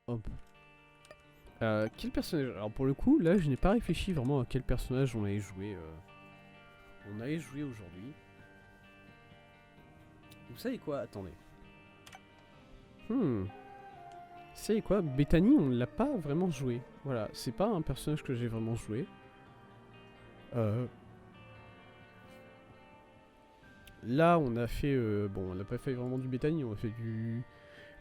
Hop. Quel personnage? Alors pour le coup, là je n'ai pas réfléchi vraiment à quel personnage on allait jouer. On allait jouer aujourd'hui. Vous savez quoi? Attendez. Vous savez quoi? Bethany, on l'a pas vraiment joué. Voilà, c'est pas un personnage que j'ai vraiment joué. Là, on a fait... bon, on n'a pas fait vraiment du Bethany, on a fait du...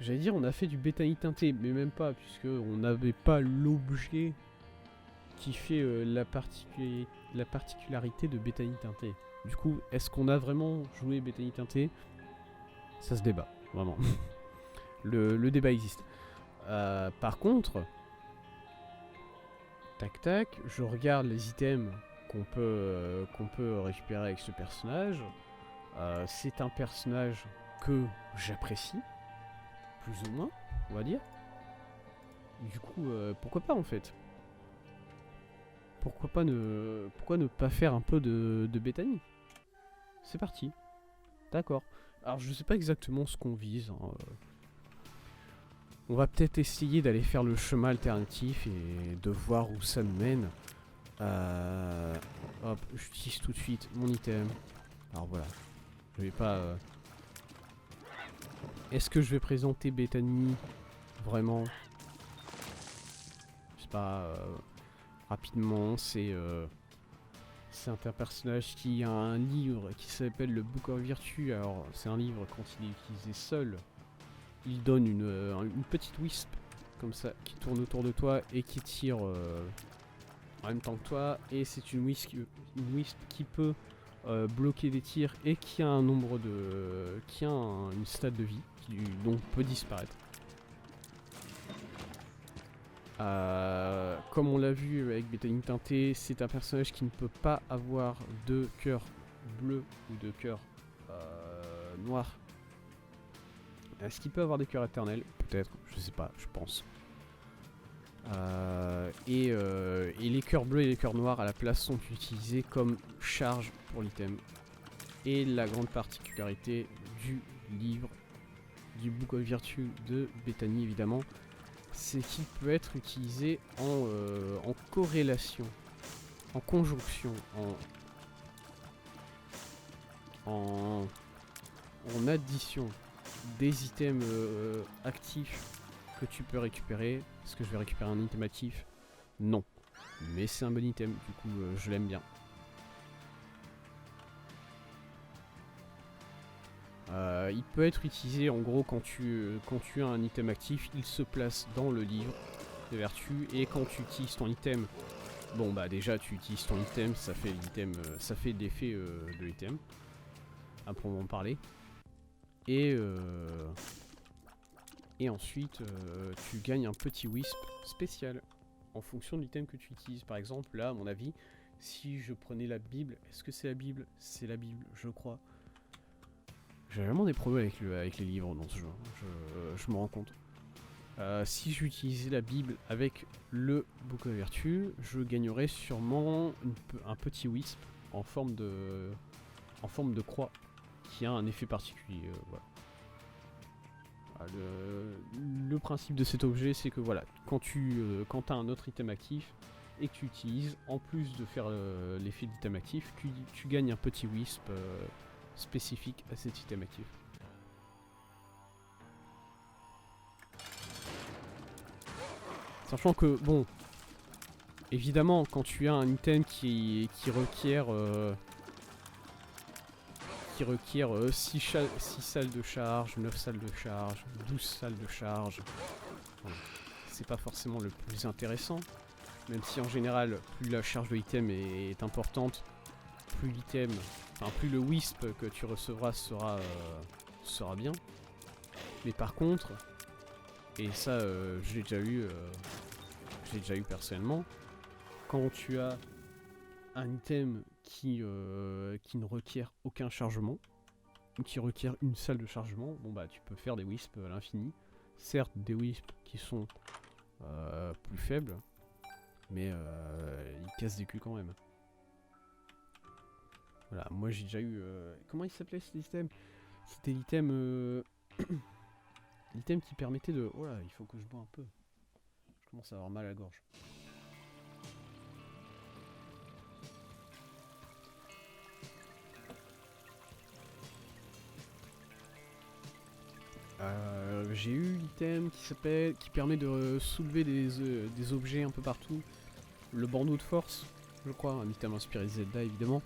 J'allais dire, on a fait du Bethany teinté, mais même pas, puisque on n'avait pas l'objet qui fait la particularité de Bethany teinté. Du coup, est-ce qu'on a vraiment joué Bethany teinté? Ça se débat, vraiment. le débat existe. Par contre, tac tac, je regarde les items qu'on peut récupérer avec ce personnage. C'est un personnage que j'apprécie, plus ou moins, on va dire. Du coup, pourquoi pas en fait? Pourquoi ne pas faire un peu de Bethany? C'est parti. D'accord. Alors je sais pas exactement ce qu'on vise. Hein. On va peut-être essayer d'aller faire le chemin alternatif et de voir où ça nous mène. Hop, j'utilise tout de suite mon item. Alors voilà. Je vais pas... Est-ce que je vais présenter Bethany vraiment? Je sais pas... rapidement, c'est un personnage qui a un livre qui s'appelle le Book of Virtue. Alors c'est un livre quand il est utilisé seul, il donne une petite wisp comme ça qui tourne autour de toi et qui tire en même temps que toi. Et c'est une wisp qui peut bloquer des tirs et qui a un nombre de... qui a une stat de vie qui donc peut disparaître. Comme on l'a vu avec Bethany teinté, c'est un personnage qui ne peut pas avoir de cœur bleu ou de cœur noir. Est-ce qu'il peut avoir des cœurs éternels? Peut-être, je sais pas, je pense. Et les cœurs bleus et les cœurs noirs à la place sont utilisés comme charge pour l'item. Et la grande particularité du livre, du Book of Virtue de Bethany évidemment, c'est qu'il peut être utilisé en corrélation, en conjonction, en addition des items actifs que tu peux récupérer. Est-ce que je vais récupérer un item actif? Non. Mais c'est un bon item, du coup je l'aime bien. Il peut être utilisé en gros quand tu as un item actif, il se place dans le livre de vertu et quand tu utilises ton item, bon bah déjà tu utilises ton item, ça fait l'item, ça fait l'effet de l'item, à proprement parler. Et ensuite tu gagnes un petit wisp spécial en fonction de l'item que tu utilises. Par exemple là à mon avis, si je prenais la Bible, est-ce que c'est la Bible? C'est la Bible, je crois. J'ai vraiment des problèmes avec les livres dans ce jeu, je me rends compte. Si j'utilisais la Bible avec le Book of Virtue, je gagnerais sûrement un petit wisp en forme de croix qui a un effet particulier. Voilà. Le principe de cet objet, c'est que voilà, quand tu as un autre item actif et que tu utilises, en plus de faire l'effet d'item actif, tu gagnes un petit wisp spécifique à cet item actif. Sachant que, bon, évidemment, quand tu as un item qui requiert 6 salles de charge, 9 salles de charge, 12 salles de charge, bon, c'est pas forcément le plus intéressant. Même si en général, plus la charge de l'item est importante, plus l'item, enfin plus le wisp que tu recevras sera bien. Mais par contre, et ça je l'ai déjà eu personnellement, quand tu as un item qui ne requiert aucun chargement, ou qui requiert une salle de chargement, bon bah tu peux faire des wisps à l'infini. Certes des wisps qui sont plus faibles, mais ils cassent des culs quand même. Voilà, moi j'ai déjà eu... comment il s'appelait cet item? C'était l'item... l'item qui permettait de... Oh là, il faut que je bois un peu. commence à avoir mal à la gorge. J'ai eu l'item qui permet de soulever des objets un peu partout. Le bandeau de force, je crois, un item inspiré de Zelda évidemment.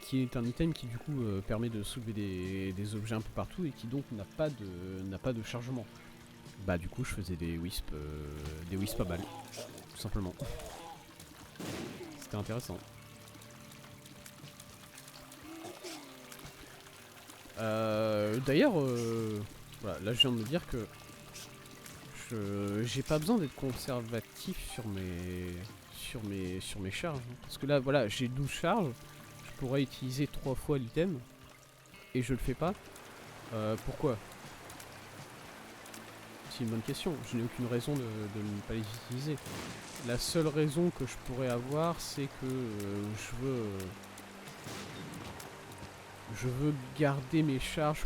Qui est un item qui du coup permet de soulever des objets un peu partout et qui donc n'a pas de chargement. Bah du coup je faisais des wisps à balles, tout simplement. C'était intéressant. D'ailleurs, voilà, là je viens de me dire que j'ai pas besoin d'être conservatif sur mes charges. Parce que là, voilà, j'ai 12 charges. Je pourrais utiliser 3 fois l'item. Et je le fais pas. Pourquoi? C'est une bonne question. Je n'ai aucune raison de ne pas les utiliser. La seule raison que je pourrais avoir, c'est que je veux garder mes charges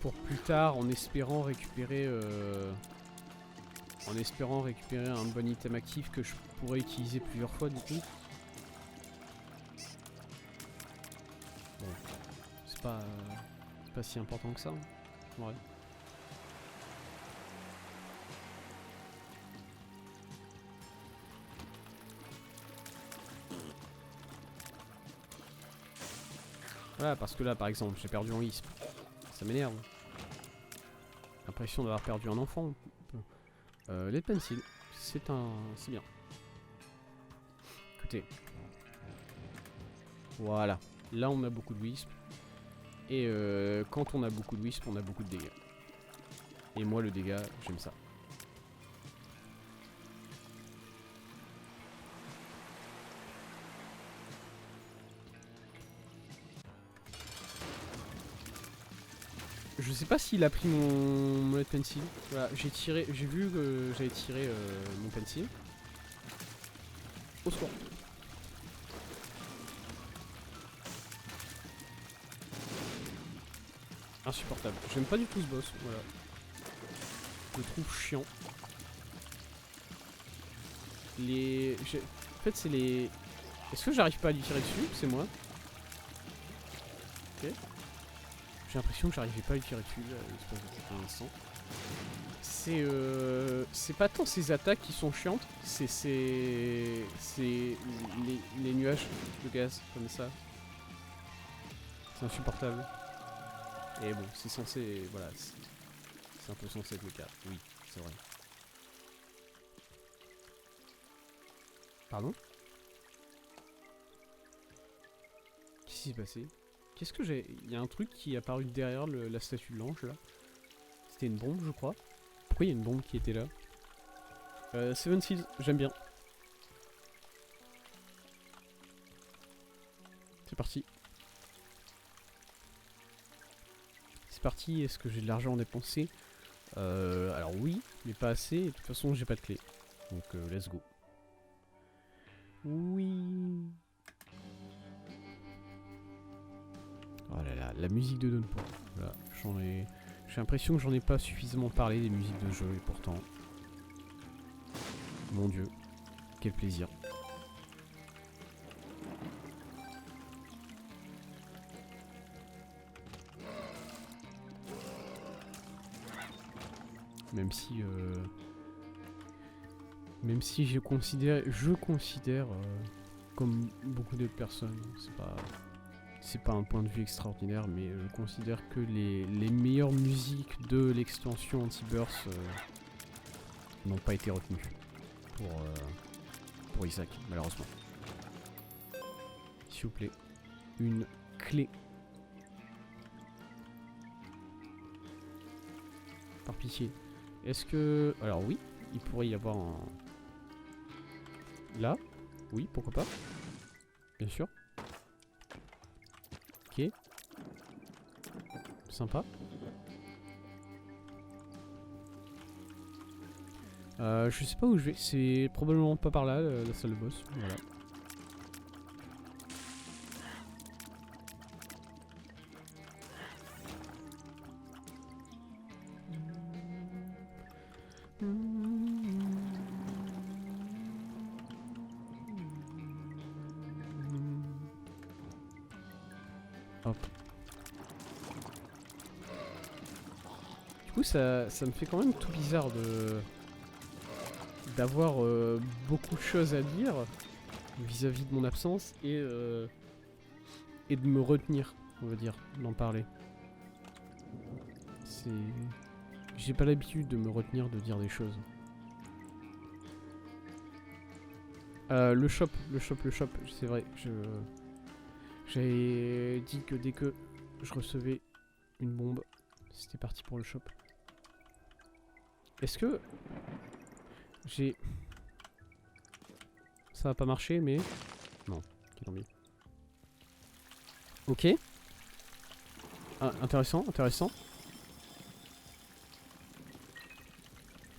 pour plus tard, en espérant récupérer un bon item actif que je pourrais utiliser plusieurs fois du coup. Bon, c'est pas si important que ça. Hein. Ouais. Voilà, parce que là par exemple j'ai perdu en wisp. Ça m'énerve. L'impression d'avoir perdu un enfant. Les pencils, c'est bien. Écoutez. Voilà. Là on a beaucoup de wisp. Et quand on a beaucoup de wisp, on a beaucoup de dégâts. Et moi le dégât, j'aime ça. Je sais pas s'il a pris mon lead pencil. Voilà, j'ai vu que j'avais tiré mon pencil. Au secours. Insupportable. J'aime pas du tout ce boss. Voilà. Je le trouve chiant. En fait, c'est les. Est-ce que j'arrive pas à lui tirer dessus? C'est moi. Ok. J'ai l'impression que j'arrivais pas à lui tirer dessus pour l'instant. C'est pas tant ces attaques qui sont chiantes, c'est les nuages de gaz comme ça. C'est insupportable. Et bon, c'est censé. Voilà. C'est un peu censé être le cas. Oui, c'est vrai. Pardon? Qu'est-ce qui s'est passé? Qu'est-ce que j'ai... Il y a un truc qui est apparu derrière la statue de l'ange là. C'était une bombe je crois. Pourquoi il y a une bombe qui était là? Seven Seals, j'aime bien. C'est parti. C'est parti, est-ce que j'ai de l'argent à dépenser? Alors oui, mais pas assez, et de toute façon j'ai pas de clé. Donc let's go. Oui. Oh là là, la musique de Dawnpour. Voilà, j'ai l'impression que j'en ai pas suffisamment parlé des musiques de jeu, et pourtant... Mon dieu, quel plaisir. Même si je considère comme beaucoup d'autres personnes, c'est pas un point de vue extraordinaire, mais je considère que les meilleures musiques de l'extension Anti-Burst n'ont pas été retenues pour Isaac, malheureusement. S'il vous plaît, une clé. Par pitié. Est-ce que... Alors oui, il pourrait y avoir un... Là? Oui, pourquoi pas? Bien sûr. Ok. Sympa. Je sais pas où je vais. C'est probablement pas par là, la salle de boss. Voilà. Hop. Du coup, ça me fait quand même tout bizarre d'avoir beaucoup de choses à dire vis-à-vis de mon absence et de me retenir, on va dire, d'en parler. J'ai pas l'habitude de me retenir de dire des choses. Le shop, c'est vrai. J'avais dit que dès que je recevais une bombe, c'était parti pour le shop. Est-ce que j'ai... Ça va pas marcher, mais... Non, tant mieux. Ok. Ah, intéressant, intéressant.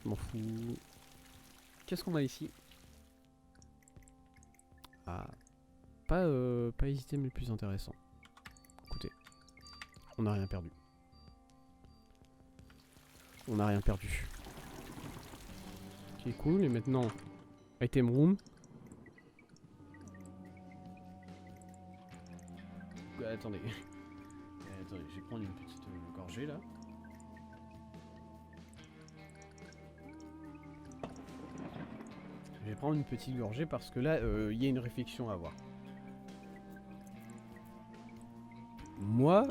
Je m'en fous. Qu'est-ce qu'on a ici? Ah... Pas hésiter, mais le plus intéressant. Écoutez, on n'a rien perdu. On n'a rien perdu. Ok, cool. Et maintenant, item room. Attendez. Attendez, je vais prendre une petite gorgée là. Je vais prendre une petite gorgée parce que là, il y a une réflexion à avoir. Moi,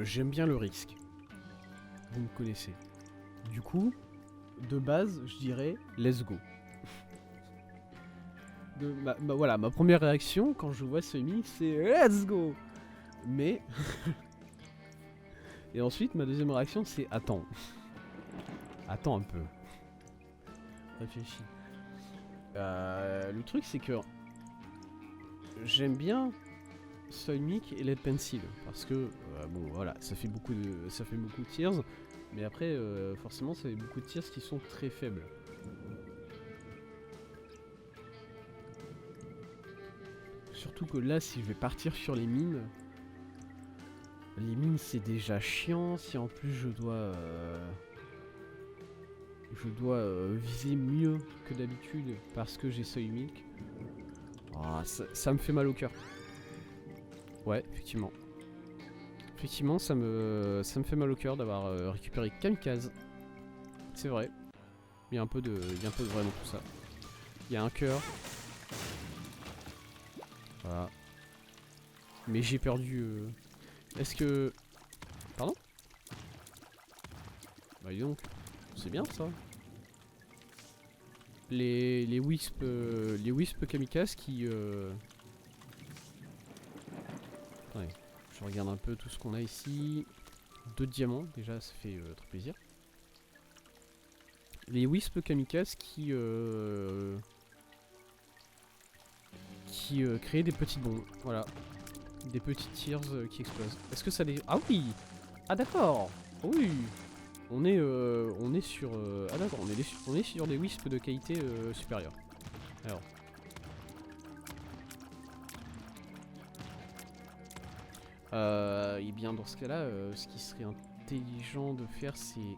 j'aime bien le risque. Vous me connaissez. Du coup, de base, je dirais let's go. Voilà, ma première réaction quand je vois ce mix, c'est let's go. Mais et ensuite, ma deuxième réaction, c'est attends. Attends un peu. Réfléchis. Le truc, c'est que j'aime bien Sonic et Lead Pencil parce que bon voilà, ça fait beaucoup de tiers, mais après forcément ça fait beaucoup de tiers qui sont très faibles. Surtout que là, si je vais partir sur les mines c'est déjà chiant. Si en plus je dois viser mieux que d'habitude parce que j'ai Sonic, oh, ça me fait mal au cœur. Ouais, effectivement. Effectivement, ça me fait mal au cœur d'avoir récupéré Kamikaze. C'est vrai. Il y a un peu de vrai dans tout ça. Il y a un cœur. Voilà. Mais j'ai perdu... Est-ce que... Pardon? Bah dis donc. C'est bien ça. Les Wisp Kamikaze qui... Ouais. Je regarde un peu tout ce qu'on a ici. 2 diamants, déjà ça fait très plaisir. Les Wisp Kamikaze qui créent des petites bombes. Voilà. Des petites tiers qui explosent. Est-ce que ça les... Ah oui! Ah d'accord! Oui! On est sur... Ah d'accord, on est sur des Wisp de qualité supérieure. Alors... et bien dans ce cas-là, ce qui serait intelligent de faire, c'est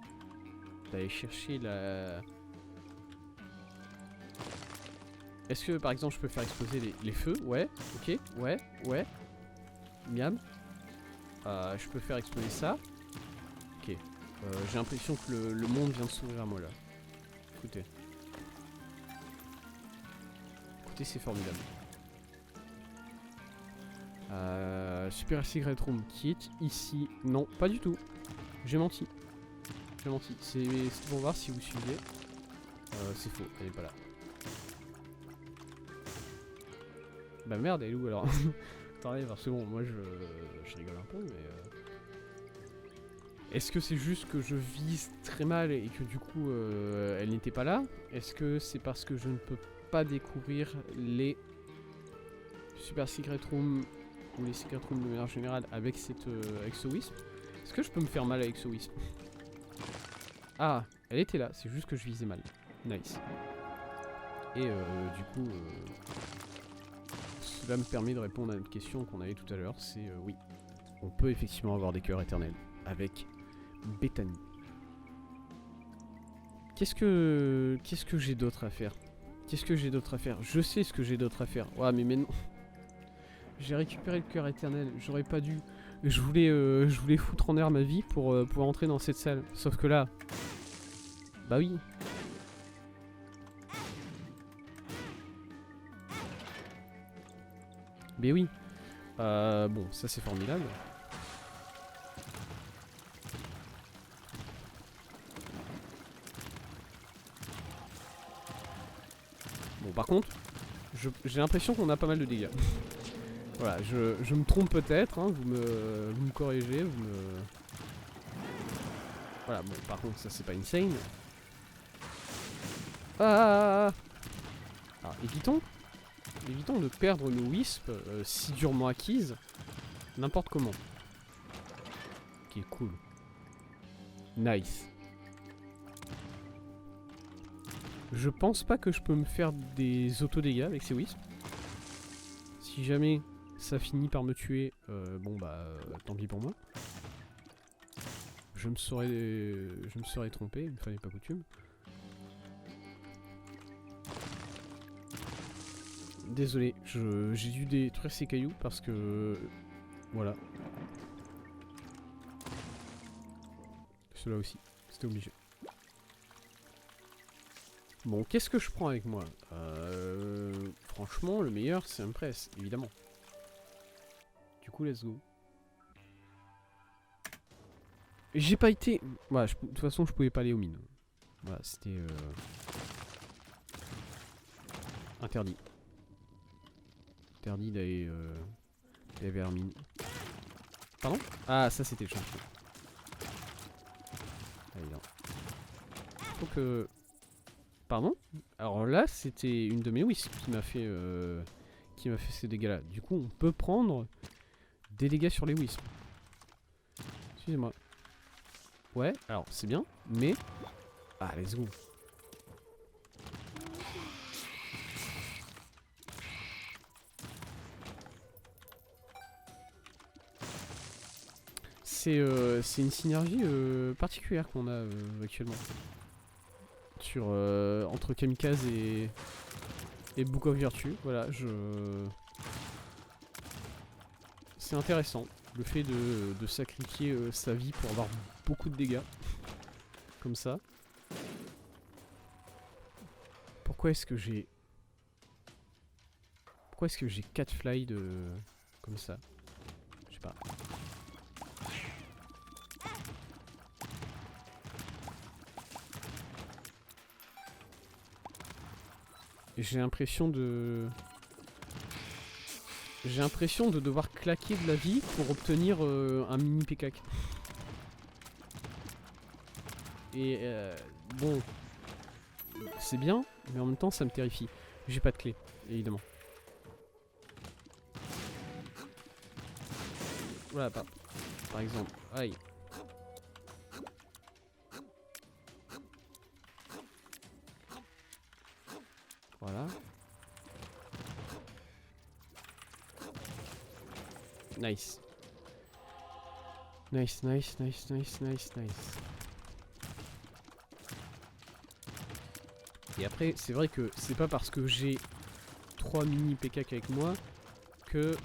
d'aller chercher la... Est-ce que par exemple je peux faire exploser les feux? Ouais, ok, ouais. Miam. Je peux faire exploser ça. Ok. J'ai l'impression que le monde vient de s'ouvrir à moi là. Écoutez. Écoutez, c'est formidable. Super Secret Room Kit, ici, non, pas du tout. J'ai menti. C'est pour voir si vous suivez. C'est faux, elle est pas là. Bah merde, elle est où alors? Attendez, parce que bon, moi je rigole un peu, mais... Est-ce que c'est juste que je vise très mal et que du coup elle n'était pas là? Est-ce que c'est parce que je ne peux pas découvrir les Super Secret Room ou les Secret Room de manière générale avec ce Wisp? Est-ce que je peux me faire mal avec ce Wisp? Ah, elle était là, c'est juste que je visais mal. Nice. Et du coup, cela me permet de répondre à une question qu'on avait tout à l'heure, c'est oui. On peut effectivement avoir des cœurs éternels avec Bethany. Qu'est-ce que j'ai d'autre à faire? Qu'est-ce que j'ai d'autre à faire? Je sais ce que j'ai d'autre à faire. Ouais, mais non. J'ai récupéré le cœur éternel. J'aurais pas dû. Je voulais foutre en l'air ma vie pour pouvoir entrer dans cette salle. Sauf que là... Bah oui. Mais oui. Bon, ça c'est formidable. Bon, par contre, j'ai l'impression qu'on a pas mal de dégâts. Voilà, je me trompe peut-être, hein, vous me corrigez, vous me... Voilà, bon, par contre, ça c'est pas insane. Ah, alors, évitons de perdre nos wisps si durement acquises, n'importe comment. Ok, cool. Nice. Je pense pas que je peux me faire des auto-dégâts avec ces wisps. Si jamais ça finit par me tuer, bon bah tant pis pour moi. Je me serais trompé, une fois n'est pas coutume. Désolé, j'ai dû détruire ces cailloux parce que... Voilà. Cela aussi, c'était obligé. Bon, qu'est-ce que je prends avec moi? Franchement, le meilleur, c'est un press, évidemment. Du coup, let's go. J'ai pas été... Voilà, de toute façon, je pouvais pas aller aux mines. Voilà, c'était... Interdit. Interdit d'aller vers mine. Pardon? Ah, ça c'était le champion. Allez, non. Faut que... Pardon? Alors là, c'était une de mes wisps qui m'a fait ces dégâts-là. Du coup, on peut prendre des dégâts sur les wisps. Excusez-moi. Ouais, alors c'est bien, mais... Ah, let's go. C'est une synergie particulière qu'on a actuellement. Sur, entre Kamikaze et Book of Virtue. Voilà, c'est intéressant. Le fait de sacrifier sa vie pour avoir beaucoup de dégâts. Comme ça. Pourquoi est-ce que j'ai... Pourquoi est-ce que j'ai 4 fly de... Comme ça? Je sais pas. J'ai l'impression de... J'ai l'impression de devoir claquer de la vie pour obtenir un mini PKK. Et bon, c'est bien, mais en même temps ça me terrifie. J'ai pas de clé, évidemment. Voilà, par exemple. Aïe. Voilà. Nice. Nice, nice, nice, nice, nice, nice. Et après, c'est vrai que c'est pas parce que j'ai 3 mini PK avec moi que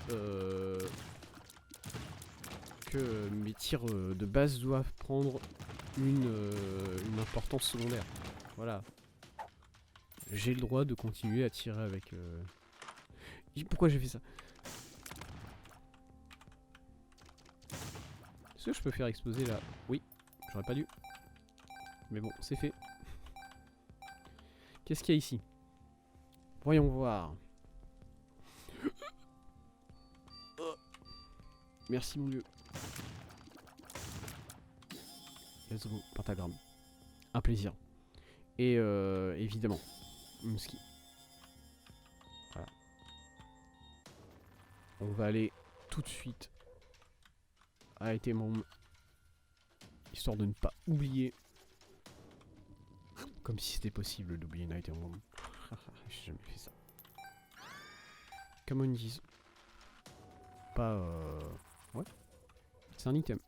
mes tirs de base doivent prendre une importance secondaire. Voilà. J'ai le droit de continuer à tirer avec... Pourquoi j'ai fait ça? Est-ce que je peux faire exploser là? Oui, j'aurais pas dû. Mais bon, c'est fait. Qu'est-ce qu'il y a ici? Voyons voir. Merci mon dieu. Let's go, pentagramme. Un plaisir. Et évidemment, Musky. Voilà. On va aller tout de suite à Itemroom. Histoire de ne pas oublier. Comme si c'était possible d'oublier une Itemroom. J'ai jamais fait ça. Comme on dit. Pas ouais. C'est un item.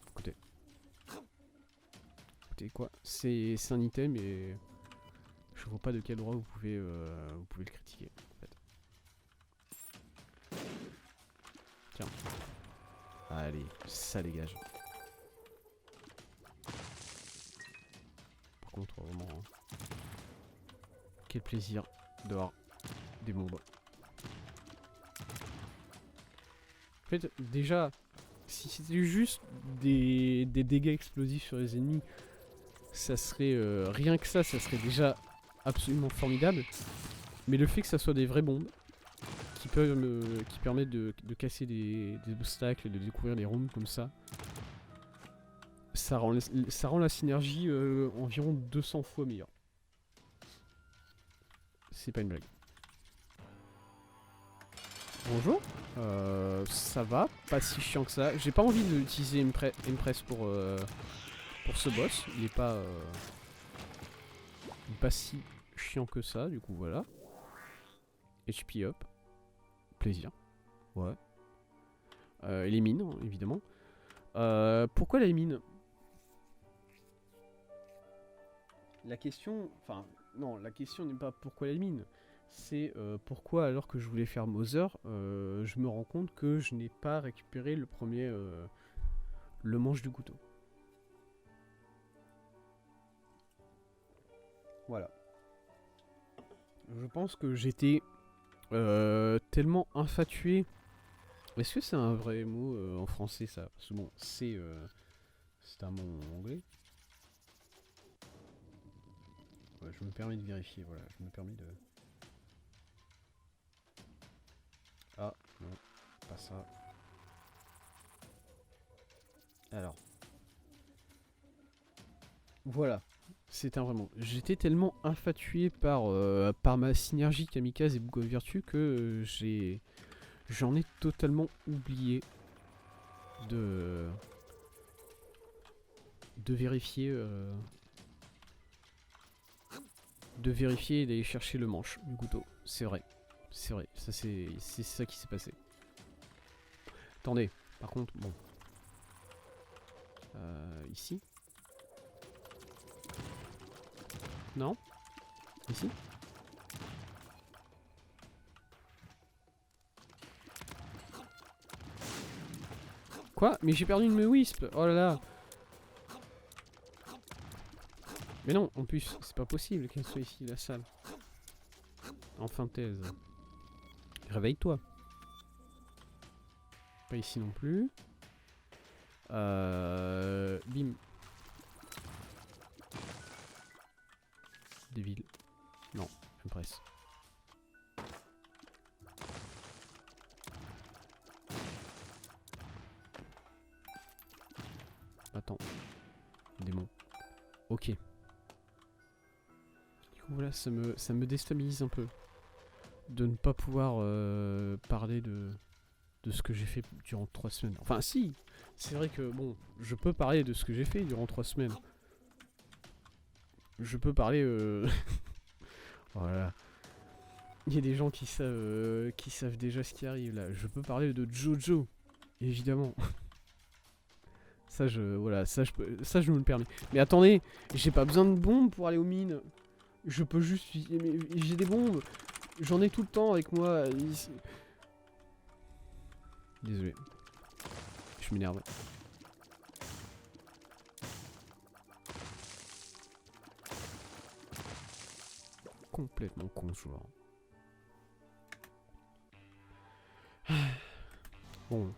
Écoutez. Écoutez quoi? C'est un item et je vois pas de quel droit vous pouvez le critiquer en fait. Tiens. Allez, ça dégage. Par contre, vraiment, hein, quel plaisir d'avoir des bombes. En fait, déjà, si c'était juste des dégâts explosifs sur les ennemis, ça serait rien que ça serait déjà absolument formidable. Mais le fait que ça soit des vraies bombes qui permettent de casser des obstacles et de découvrir des rooms comme ça, ça rend la synergie environ 200 fois meilleure. C'est pas une blague. Bonjour. Ça va, pas si chiant que ça. J'ai pas envie d'utiliser Impress pour ce boss. Il est pas si chiant que ça, du coup voilà. HP up. Plaisir. Ouais. Et les mines, hein, évidemment. Pourquoi les mines? La question... Enfin, non, la question n'est pas pourquoi les mines. C'est pourquoi, alors que je voulais faire Mother, je me rends compte que je n'ai pas récupéré le premier... le manche du couteau. Voilà. Je pense que j'étais tellement infatué. Est-ce que c'est un vrai mot en français ça? Parce que bon, c'est un mot anglais. Ouais, je me permets de vérifier, voilà. Je me permets de... Ah, non, pas ça. Alors. Voilà. C'est un vrai mot. J'étais tellement infatué par ma synergie Kamikaze et Book of Virtue que j'en ai totalement oublié de vérifier et d'aller chercher le manche du couteau. C'est vrai. C'est vrai. Ça c'est ça qui s'est passé. Attendez. Par contre, bon. Ici. Non? Ici? Quoi? Mais j'ai perdu une me wisp. Oh là là. Mais non, en plus, c'est pas possible qu'elle soit ici, la salle. Enfin thèse. Réveille-toi. Pas ici non plus. Bim. Des villes. Non, je me presse. Attends. Démon. Ok. Du coup voilà, ça me déstabilise un peu. De ne pas pouvoir parler de ce que j'ai fait durant 3 semaines. Enfin si, c'est vrai que bon, je peux parler de ce que j'ai fait durant 3 semaines. Je peux parler... Voilà. Il y a des gens qui savent déjà ce qui arrive là. Je peux parler de Jojo, évidemment. Ça je me le permets. Mais attendez, j'ai pas besoin de bombes pour aller aux mines. Je peux juste... J'ai des bombes. J'en ai tout le temps avec moi. Désolé. Je m'énerve. Complètement con ce joueur. Bon.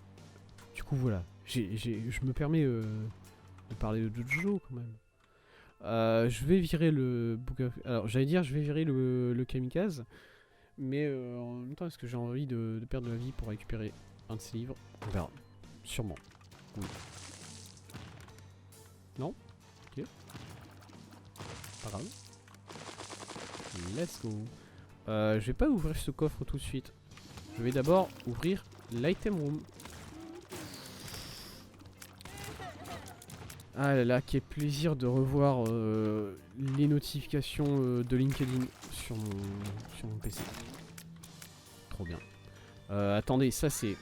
Du coup voilà. Je me permets de parler de Jojo quand même. Je vais virer le Book of... Alors j'allais dire je vais virer le Kamikaze. Mais en même temps est-ce que j'ai envie de perdre de la vie pour récupérer un de ces livres? On verra. Sûrement. Oui. Non? Ok. Pas grave. Let's go. Je vais pas ouvrir ce coffre tout de suite. Je vais d'abord ouvrir l'item room. Ah là là, quel plaisir de revoir les notifications de LinkedIn sur mon PC. Trop bien. Attendez, ça c'est...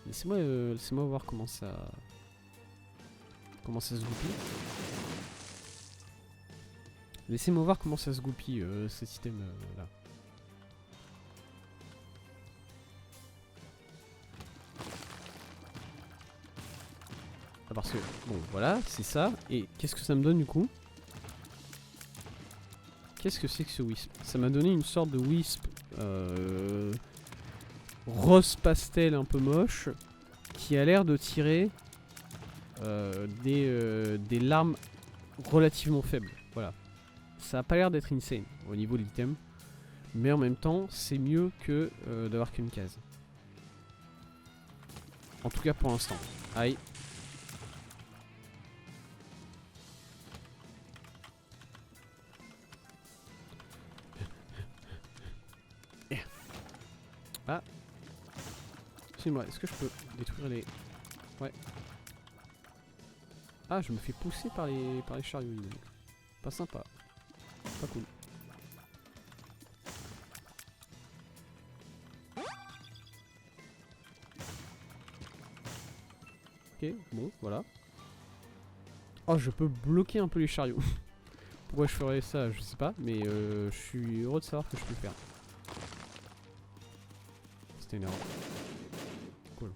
Laissez-moi voir comment ça comment ça se goupille. Laissez-moi voir comment ça se goupille ce système là. Ah, parce que, bon voilà, c'est ça. Et qu'est-ce que ça me donne du coup? Qu'est-ce que c'est que ce wisp? Ça m'a donné une sorte de wisp rose pastel un peu moche qui a l'air de tirer des larmes relativement faibles. Voilà. Ça a pas l'air d'être insane au niveau de l'item. Mais en même temps, c'est mieux que d'avoir qu'une case. En tout cas pour l'instant. Aïe. Ah. Excuse-moi, est-ce que je peux détruire les... Ouais. Ah, je me fais pousser par les chariots. Donc. Pas sympa. Pas cool. Ok, bon, voilà. Oh, je peux bloquer un peu les chariots. Pourquoi je ferais ça, je sais pas, mais je suis heureux de savoir que je peux le faire. C'était énervant. Cool.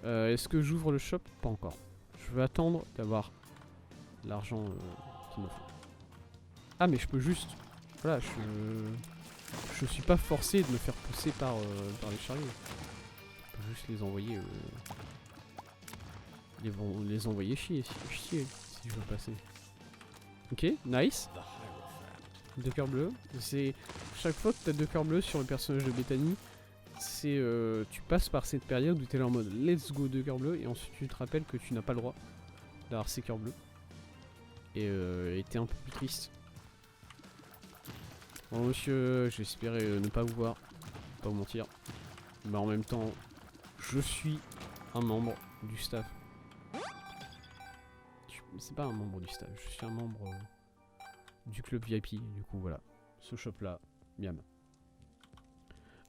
Est-ce que j'ouvre le shop? Pas encore. Je veux attendre d'avoir l'argent qu'il me faut. Ah, mais je peux juste... Voilà, je suis pas forcé de me faire pousser par les chariots. Je peux juste les envoyer... les envoyer chier si je veux passer. Ok, nice. 2 cœurs bleus. C'est chaque fois que tu as 2 cœurs bleus sur le personnage de Bethany, c'est tu passes par cette période où tu es là en mode let's go 2 cœurs bleus et ensuite tu te rappelles que tu n'as pas le droit d'avoir ces cœurs bleus. Et t'es un peu plus triste. Bon monsieur, j'espérais ne pas vous voir, pas vous mentir. Mais en même temps, je suis un membre du staff. C'est pas un membre du staff, je suis un membre du club VIP, du coup voilà. Ce shop là, miam.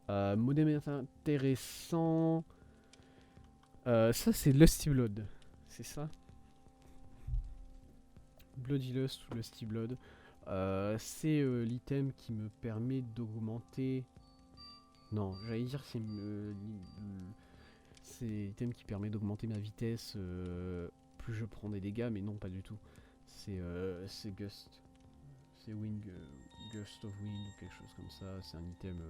Modem est intéressant. Ça c'est Lusty Blood, c'est ça? Bloody Lust ou Lusty Blood. C'est l'item qui me permet d'augmenter... Non, j'allais dire c'est l'item qui permet d'augmenter ma vitesse plus je prends des dégâts, mais non pas du tout. C'est Gust. C'est Gust of Wind ou quelque chose comme ça. C'est un item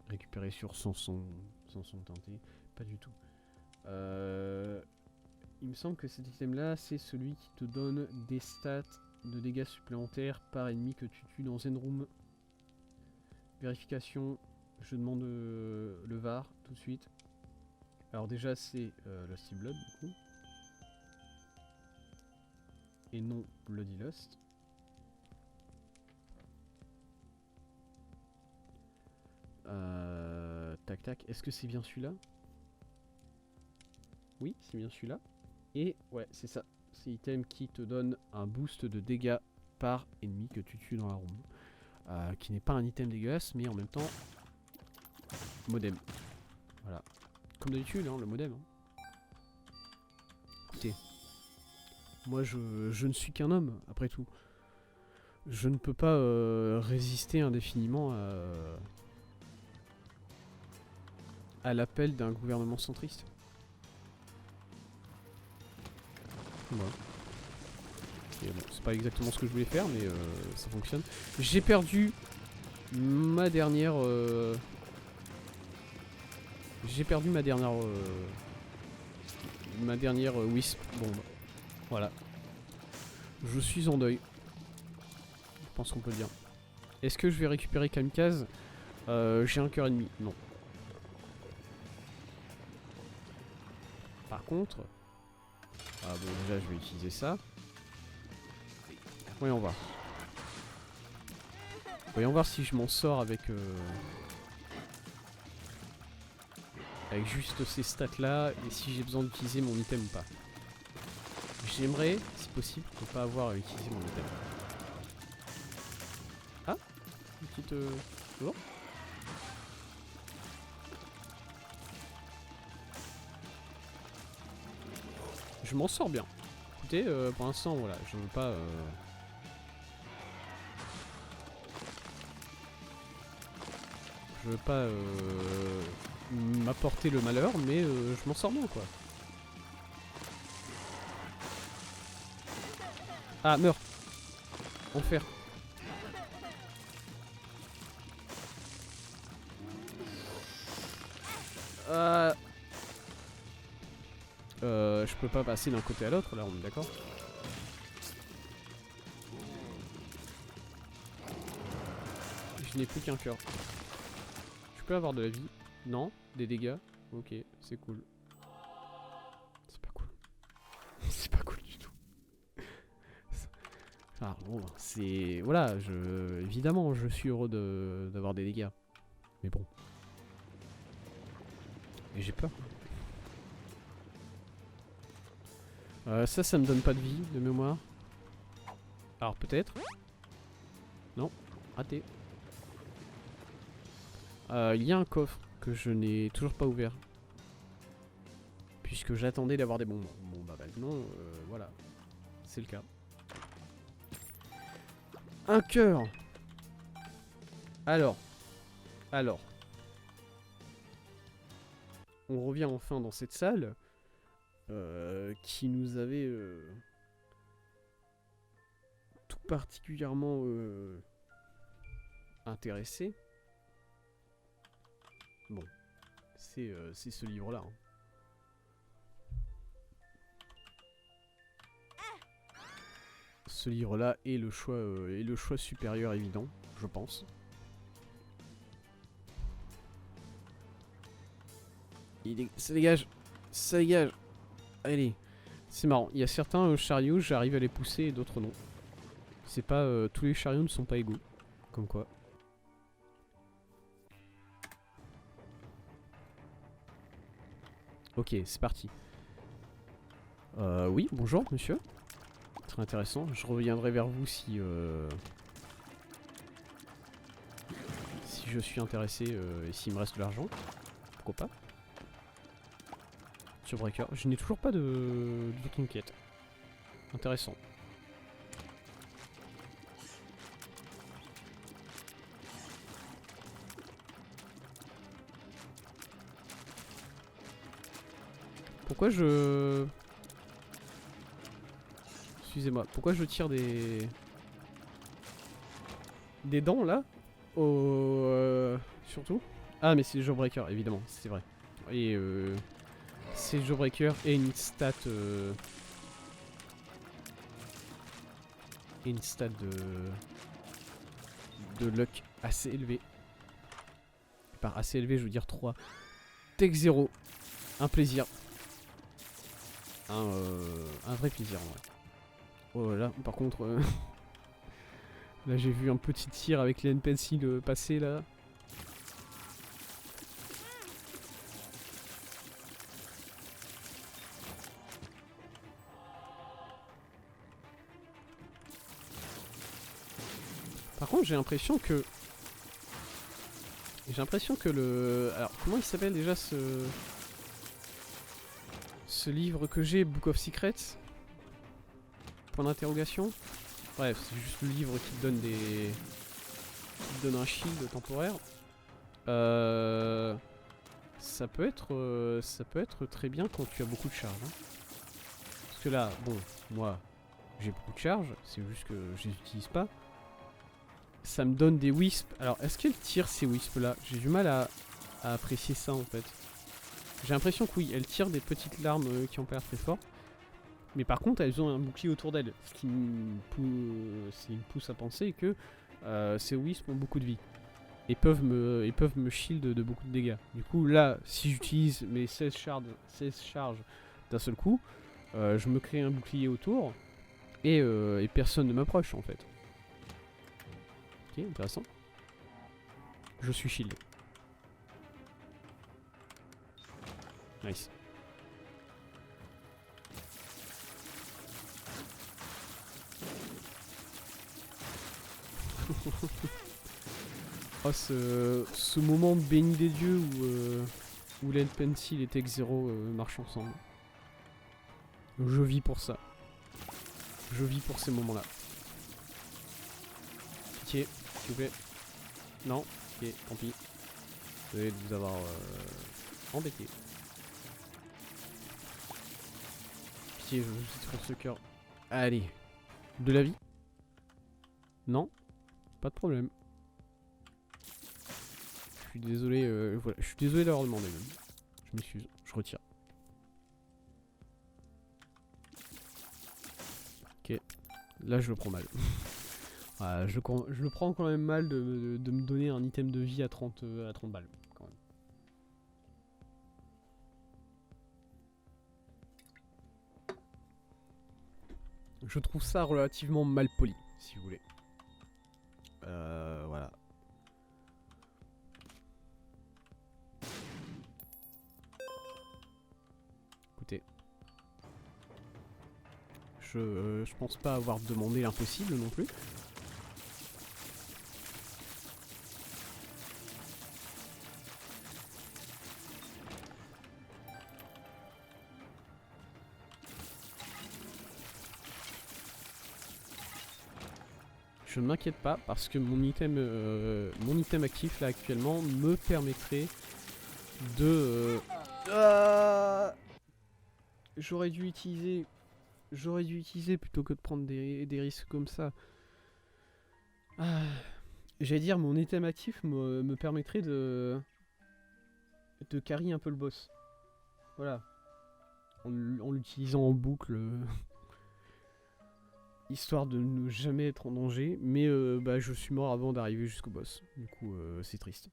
récupéré sur Sanson teinté. Pas du tout. Il me semble que cet item là, c'est celui qui te donne des stats de dégâts supplémentaires par ennemi que tu tues dans Zenroom. Vérification, je demande le VAR tout de suite. Alors déjà c'est Lusty Blood du coup. Et non Bloody Lust. Tac tac, est-ce que c'est bien celui-là? Oui, c'est bien celui-là. Et ouais, c'est ça. C'est l'item qui te donne un boost de dégâts par ennemi que tu tues dans la room. Qui n'est pas un item dégueulasse, mais en même temps... Modem. Voilà. Comme d'habitude, hein, le modem. Hein. Écoutez. Moi, je ne suis qu'un homme, après tout. Je ne peux pas résister indéfiniment à l'appel d'un gouvernement centriste. Voilà. Bon, c'est pas exactement ce que je voulais faire, mais ça fonctionne. J'ai perdu ma dernière... J'ai perdu ma dernière... ma dernière wisp. Bon, bah, voilà. Je suis en deuil. Je pense qu'on peut le dire. Est-ce que je vais récupérer Kamikaze? J'ai un cœur et demi. Non. Par contre... Ah bon, déjà je vais utiliser ça. Voyons voir. Voyons voir si je m'en sors avec juste ces stats là et si j'ai besoin d'utiliser mon item ou pas. J'aimerais, si possible, ne pas avoir à utiliser mon item. Ah, une petite... C'est bon? je m'en sors bien. Écoutez, pour l'instant, voilà, je veux pas... Je veux pas m'apporter le malheur, mais je m'en sors bien, quoi. Ah, meurs. Enfer. Je peux pas passer d'un côté à l'autre, là, on est d'accord? Je n'ai plus qu'un cœur. Je peux avoir de la vie? Non? Des dégâts? Ok, c'est cool. C'est pas cool. C'est pas cool du tout. Ah bon, c'est... Voilà, évidemment, je suis heureux d'avoir des dégâts. Mais bon. Et j'ai peur. Ça me donne pas de vie, de mémoire. Alors peut-être. Non, raté. Il y a un coffre que je n'ai toujours pas ouvert. Puisque j'attendais d'avoir des bombes. Bon bah maintenant, voilà. C'est le cas. Un cœur. Alors. On revient enfin dans cette salle. Qui nous avait tout particulièrement intéressé. Bon, c'est ce livre-là. Hein. Ce livre-là est le choix supérieur évident, je pense. Ça dégage, ça dégage. Allez, c'est marrant. Il y a certains chariots, j'arrive à les pousser et d'autres non. C'est pas tous les chariots ne sont pas égaux, comme quoi. Ok, c'est parti. Oui, bonjour monsieur. Très intéressant. Je reviendrai vers vous si si je suis intéressé et s'il me reste de l'argent. Pourquoi pas. Breaker. Je n'ai toujours pas de conquête. Intéressant. Pourquoi je... Excusez-moi. Pourquoi je tire des dents là surtout. Ah mais c'est le Jawbreaker évidemment, c'est vrai. Et c'est Jawbreaker et une stat de luck assez élevée. Par assez élevé je veux dire 3. Tech 0. Un plaisir. Un vrai plaisir en vrai. Oh là, par contre là j'ai vu un petit tir avec les pencil passer là. Par contre j'ai l'impression que... le... Alors comment il s'appelle déjà ce livre que j'ai, Book of Secrets? Point d'interrogation. Bref, c'est juste le livre qui te donne des... qui te donne un shield temporaire. Ça peut être très bien quand tu as beaucoup de charges. Hein. Parce que là, bon, moi, j'ai beaucoup de charges, c'est juste que je les utilise pas. Ça me donne des wisps. Alors, est-ce qu'elle tire ces wisps là? J'ai du mal à apprécier ça en fait. J'ai l'impression que oui, elles tirent des petites larmes qui ont pas l'air très fort. Mais par contre, elles ont un bouclier autour d'elles. Ce qui me pousse à penser que ces wisps ont beaucoup de vie. Et peuvent me shield de beaucoup de dégâts. Du coup, là, si j'utilise mes 16 charges d'un seul coup, je me crée un bouclier autour. Et personne ne m'approche en fait. Ok, intéressant. Je suis shieldé. Nice. Oh, ce moment béni des dieux où l'end pencil et tech 0 marchent ensemble. Je vis pour ça. Je vis pour ces moments-là. Pitié, s'il vous plaît. Non, ok, tant pis. Désolé de vous avoir embêté. Pitié, je veux juste faire ce cœur. Allez. De la vie? Non? Pas de problème. Je suis désolé, voilà. Je suis désolé d'avoir demandé même. Je m'excuse, je retire. Ok. Là je le prends mal. Ah, je le prends quand même mal de me donner un item de vie à 30 balles. Quand même. Je trouve ça relativement mal poli, si vous voulez. Voilà. Écoutez. Je pense pas avoir demandé l'impossible non plus. Je ne m'inquiète pas parce que mon item actif là actuellement me permettrait de... J'aurais dû utiliser plutôt que de prendre des risques comme ça. Ah. J'allais dire mon item actif me permettrait de carry un peu le boss. Voilà. En l'utilisant en boucle. Histoire de ne jamais être en danger, mais bah, je suis mort avant d'arriver jusqu'au boss. Du coup, c'est triste.